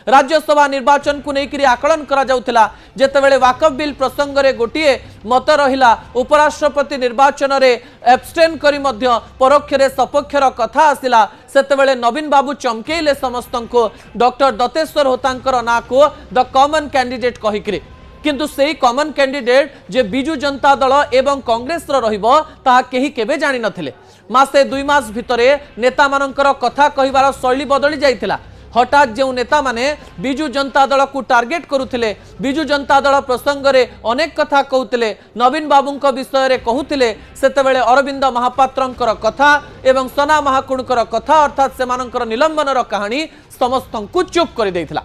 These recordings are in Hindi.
राज्यसभा निर्वाचन को लेकर आकलन करा जाउथिला जेतेबेले वाकफ बिल प्रसंग रे गोटिए मत रहिला उपराष्ट्रपति निर्वाचन रे एब्सटेन करी मध्य परोक्ष रे सपक्षर कथा आसिला सेतेबेले नवीन बाबू चमकेइले समस्त को डॉक्टर दत्तेश्वर होतांकर ना को द कॉमन कैंडिडेट कहिकरी किंतु सेही कॉमन कैंडिडेट जे बिजू जनता दल एवं कांग्रेस रहिबो ताहा केही केबे जानि नथिले मासे 2 मास भितरे नेता मानकर कथा कहिबार शैली बदली जाइथिला हठात जो नेता माने बिजू जनता दल को टार्गेट करुथिले बिजू जनता दल प्रसंग रे अनेक कथा कहउथिले नवीन बाबूंक विषय रे कहउथिले सेतेबेले अरविंद महापात्रंकर कथा एवं सना महाकुणकर कथा अर्थात सेमानकर निलंबनर कहानी समस्तंकु चुप कर देइथिला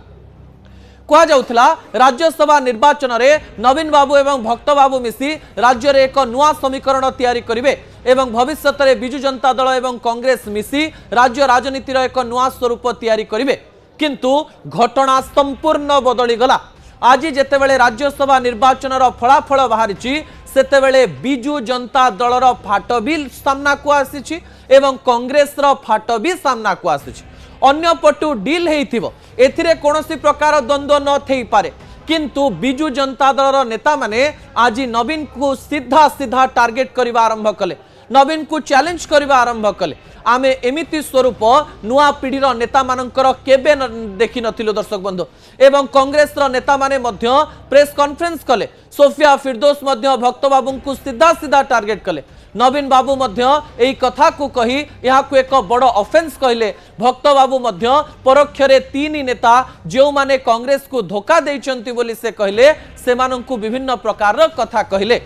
कह जाउथिला राज्यसभा निर्वाचन रे नवीन बाबू एवं भक्त बाबू मिसी राज्य रे एक नुआ समीकरण तैयारी करिवे एवं भविष्य रे बिजू जनता दल एवं कांग्रेस मिसी राज्य राजनीतिर एक नुआ स्वरूप तैयारी करिवे किंतु घटना संपूर्ण बदली गला आज जेतेबेले राज्यसभा निर्वाचन रो फलाफल बाहरिछि सेतेबेले बिजू जनता दलर फाट भी सामना को आसीछि एवं कांग्रेस रो फाट भी सामना को आसीछि अन्य पटु डील हेइथिबो एथिरे कोनोसी प्रकार द्वंद्व न थई पारे किंतु बिजू जनता दलर नेता माने आज नवीन को सीधा सीधा टार्गेट करबा आरंभ कले नवीन को चैलेंज करबा आरंभ कले आमे एमिति स्वरूप नुआ पीढ़ीर नेता मानकर केबे देखि नथिलु दर्शक बंधु एवं कांग्रेस रो नेता माने मध्य प्रेस कॉन्फ्रेंस कले सोफिया फिरदौस मध्य भक्त बाबू को सीधा सीधा टार्गेट कले नवीन बाबू मध्य एई कथा को कही यहाँ को एक बड़ ऑफेंस कहले भक्त बाबू मध्य परोक्ष रे 3 नेता जो माने कांग्रेस को धोखा देइचंती बोली से कहले सेमानंकु विभिन्न प्रकार कथा कहले